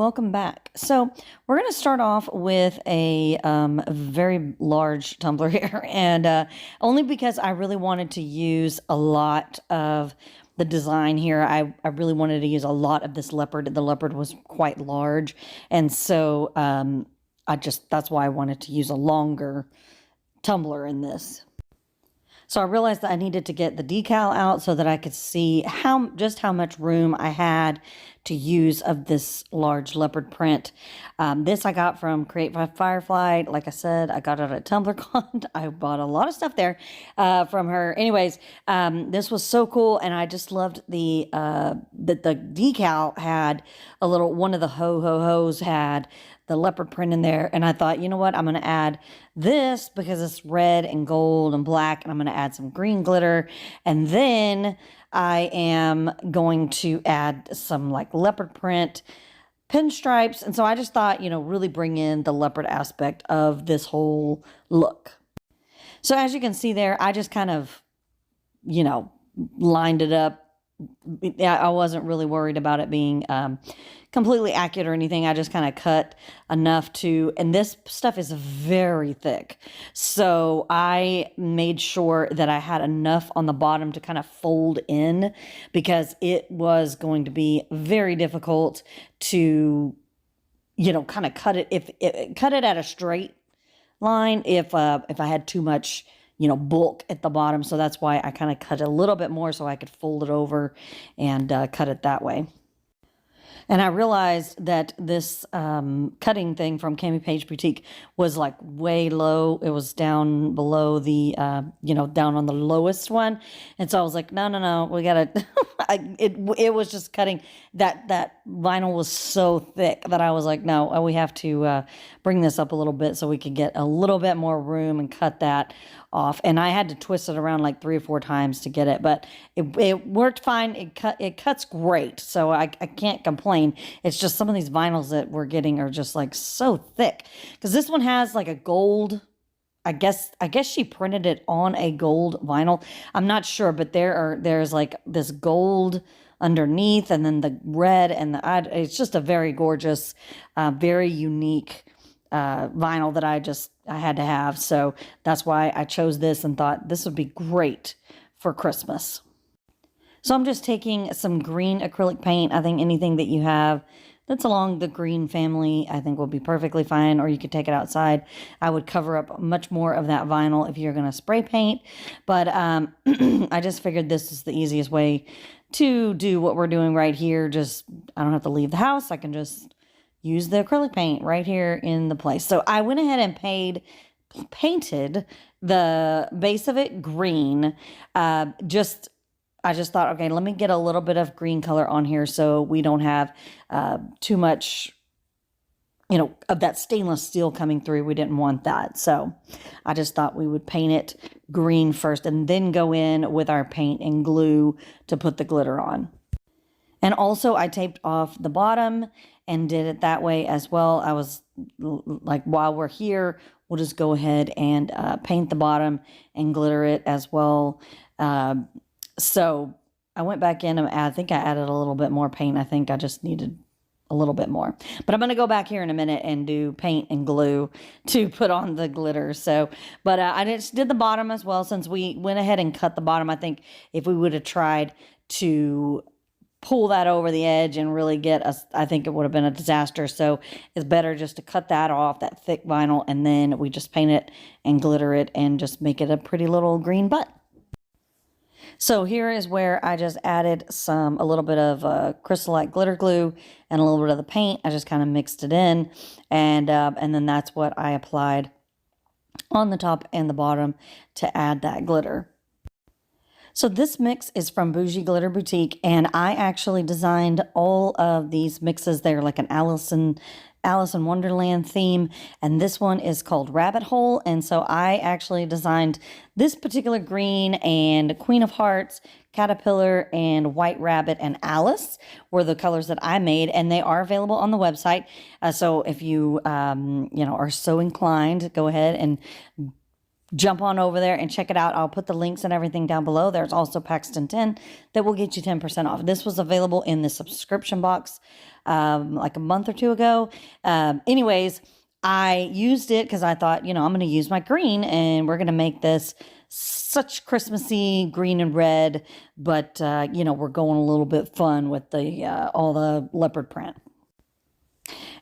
welcome back. So we're going to start off with a very large tumbler here, and only because I really wanted to use a lot of the design here. I really wanted to use a lot of this leopard. The leopard was quite large, and so that's why I wanted to use a longer tumbler in this. So I realized that I needed to get the decal out so that I could see just how much room I had to use of this large leopard print. This I got from Create by Firefly. Like I said, I got it at TumblerCon. I bought a lot of stuff there from her. Anyways, this was so cool, and I just loved the decal had one of the ho-ho-hos had the leopard print in there, and I thought, you know what, I'm going to add this because it's red and gold and black, and I'm going to add some green glitter, and then I am going to add some like leopard print pinstripes. And so I just thought, really bring in the leopard aspect of this whole look. So as you can see there, I just kind of, lined it up. I wasn't really worried about it being completely accurate or anything. I just kind of cut enough and this stuff is very thick. So I made sure that I had enough on the bottom to kind of fold in, because it was going to be very difficult to, kind of cut it at a straight line if I had too much bulk at the bottom. So that's why I kind of cut it a little bit more so I could fold it over and cut it that way. And I realized that this cutting thing from Cami Page Boutique was like way low. It was down below the, down on the lowest one. And so I was like, no, we got to, it was just cutting. That vinyl was so thick that I was like, no, we have to bring this up a little bit so we could get a little bit more room and cut that off. And I had to twist it around like 3 or 4 times to get it, but it worked fine. It cuts great, so I can't complain. It's just some of these vinyls that we're getting are just like so thick, because this one has like a gold, I guess she printed it on a gold vinyl. I'm not sure, but there's like this gold underneath, and then the red, and it's just a very gorgeous, very unique vinyl that I had to have. So that's why I chose this and thought this would be great for Christmas. So I'm just taking some green acrylic paint. I think anything that you have that's along the green family, I think will be perfectly fine, or you could take it outside. I would cover up much more of that vinyl if you're going to spray paint, but I just figured this is the easiest way to do what we're doing right here. I don't have to leave the house. I can just use the acrylic paint right here in the place. So I went ahead and painted the base of it green. I just thought, okay, let me get a little bit of green color on here so we don't have too much, of that stainless steel coming through. We didn't want that. So I just thought we would paint it green first and then go in with our paint and glue to put the glitter on. And also I taped off the bottom and did it that way as well. I was like, while we're here, we'll just go ahead and paint the bottom and glitter it as well. So I went back in and I think I added a little bit more paint. I think I just needed a little bit more. But I'm going to go back here in a minute and do paint and glue to put on the glitter. So, but I just did the bottom as well, since we went ahead and cut the bottom. I think if we would have tried to pull that over the edge and really get us, I think it would have been a disaster. So it's better just to cut that off, that thick vinyl, and then we just paint it and glitter it and just make it a pretty little green butt. So here is where I just added a little bit of Crystallite glitter glue and a little bit of the paint. I just kind of mixed it in, and then that's what I applied on the top and the bottom to add that glitter. So this mix is from Bougie Glitter Boutique, and I actually designed all of these mixes. They're like an Alice in Wonderland theme, and this one is called Rabbit Hole. And so I actually designed this particular green, and Queen of Hearts, Caterpillar, and White Rabbit, and Alice were the colors that I made, and they are available on the website. So if you are so inclined, go ahead and jump on over there and check it out. I'll put the links and everything down below. There's also Paxton 10 that will get you 10% off. This was available in the subscription box like a month or two ago. Anyways, I used it because I thought, I'm going to use my green and we're going to make this such Christmassy green and red, but, we're going a little bit fun with the all the leopard print.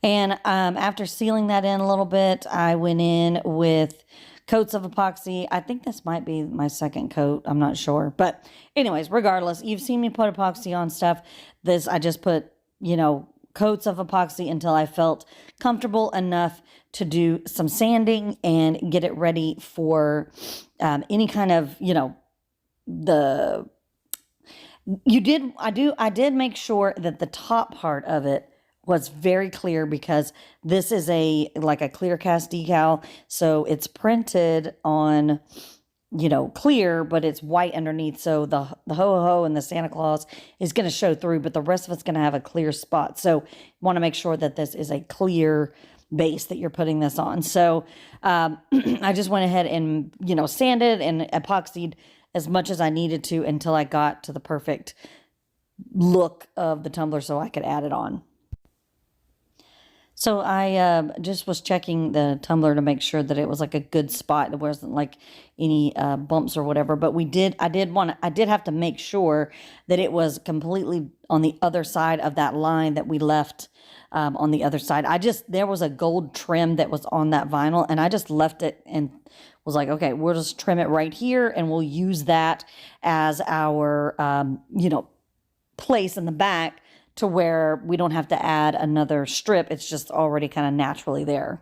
And after sealing that in a little bit, I went in with coats of epoxy. I think this might be my second coat. I'm not sure. But anyways, regardless, you've seen me put epoxy on stuff. I just put, coats of epoxy until I felt comfortable enough to do some sanding and get it ready for any kind of, I did make sure that the top part of it was very clear, because this is like a clear cast decal. So it's printed on, clear, but it's white underneath. So the ho-ho-ho and the Santa Claus is going to show through, but the rest of it's going to have a clear spot. So you want to make sure that this is a clear base that you're putting this on. So I just went ahead and, sanded and epoxied as much as I needed to until I got to the perfect look of the tumbler so I could add it on. So I just was checking the tumbler to make sure that it was like a good spot. There wasn't like any bumps or whatever. But I did have to make sure that it was completely on the other side of that line that we left on the other side. There was a gold trim that was on that vinyl, and I just left it and was like, okay, we'll just trim it right here, and we'll use that as our, place in the back, to where we don't have to add another strip. It's just already kind of naturally there.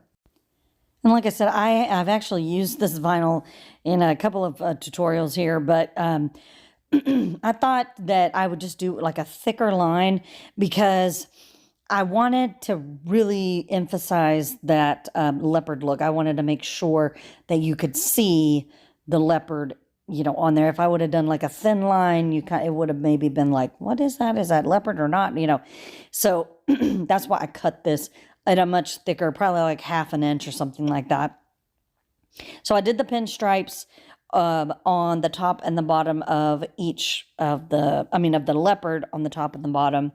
And like I said, I've actually used this vinyl in a couple of tutorials here, but I thought that I would just do like a thicker line, because I wanted to really emphasize that leopard look. I wanted to make sure that you could see the leopard on there. If I would have done like a thin line, it would have maybe been like, what is that? Is that leopard or not? So that's why I cut this at a much thicker, probably like half an inch or something like that. So I did the pinstripes on the top and the bottom of each of the leopard on the top and the bottom.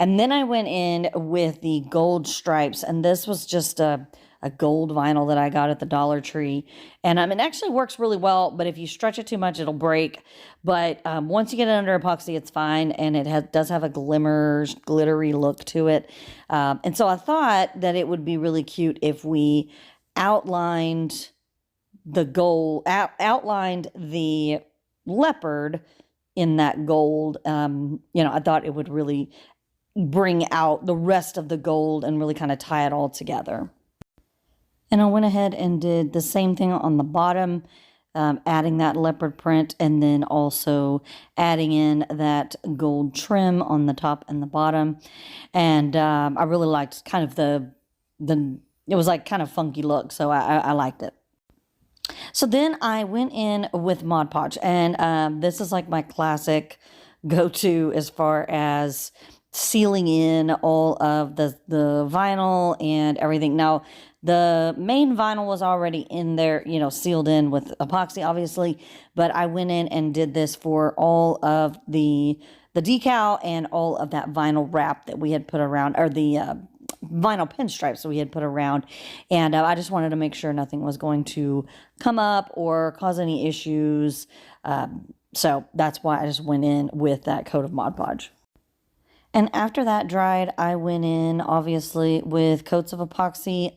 And then I went in with the gold stripes, and this was just a gold vinyl that I got at the Dollar Tree. And it actually works really well, but if you stretch it too much, it'll break. But once you get it under epoxy, it's fine, and it does have a glittery look to it. And so I thought that it would be really cute if we outlined the leopard in that gold. I thought it would really bring out the rest of the gold and really kind of tie it all together. And I went ahead and did the same thing on the bottom, adding that leopard print, and then also adding in that gold trim on the top and the bottom. And I really liked kind of it was like kind of funky look, so I liked it. So then I went in with Mod Podge, and this is like my classic go-to as far as sealing in all of the vinyl and everything. Now, the main vinyl was already in there, sealed in with epoxy, obviously, but I went in and did this for all of the decal and all of that vinyl wrap that we had put around, or the vinyl pinstripes that we had put around. And I just wanted to make sure nothing was going to come up or cause any issues. So that's why I just went in with that coat of Mod Podge. And after that dried, I went in, obviously, with coats of epoxy,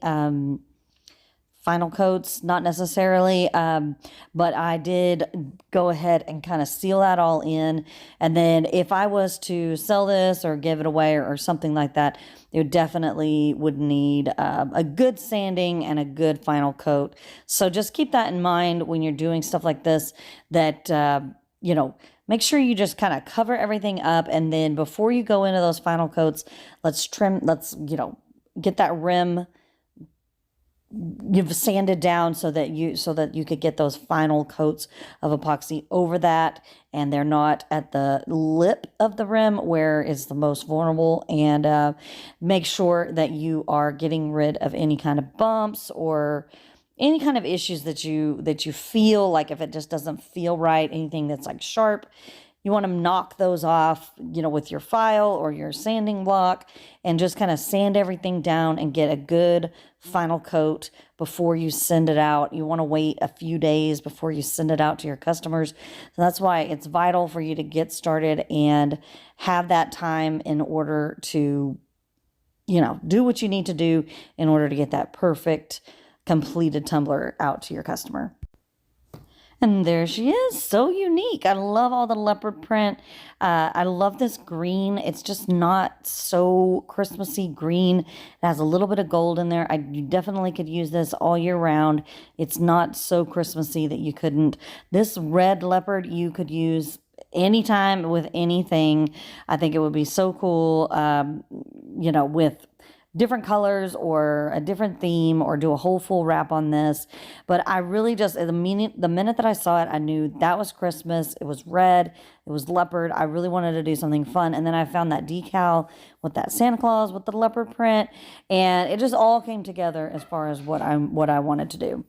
final coats, not necessarily, but I did go ahead and kind of seal that all in. And then if I was to sell this or give it away or something like that, it definitely would need a good sanding and a good final coat. So just keep that in mind when you're doing stuff like this, that, make sure you just kind of cover everything up, and then before you go into those final coats, let's get that rim you've sanded down so that you could get those final coats of epoxy over that, and they're not at the lip of the rim where it's the most vulnerable. And make sure that you are getting rid of any kind of bumps or any kind of issues that you feel like, if it just doesn't feel right, anything that's like sharp, you want to knock those off, with your file or your sanding block, and just kind of sand everything down and get a good final coat before you send it out. You want to wait a few days before you send it out to your customers. So that's why it's vital for you to get started and have that time in order to, do what you need to do in order to get that perfect completed tumbler out to your customer. And there she is, so unique. I love all the leopard print. I love this green. It's just not so Christmassy green. It has a little bit of gold in there. You definitely could use this all year round. It's not so Christmassy that you couldn't. This red leopard you could use anytime with anything. I think it would be so cool, with different colors or a different theme, or do a whole full wrap on this. But I really just, the minute that I saw it, I knew that was Christmas. It was red, it was leopard. I really wanted to do something fun. And then I found that decal with that Santa Claus with the leopard print, and it just all came together as far as what I wanted to do.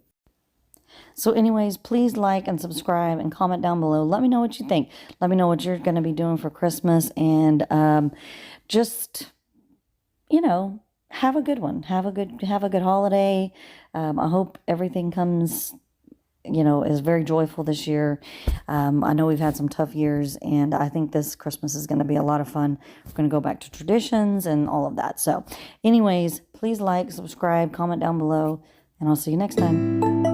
So anyways, please like and subscribe and comment down below. Let me know what you think. Let me know what you're going to be doing for Christmas, and just, have a good one. Have a good holiday. I hope everything comes, is very joyful this year. I know we've had some tough years, and I think this Christmas is going to be a lot of fun. We're going to go back to traditions and all of that. So anyways, please like, subscribe, comment down below, and I'll see you next time.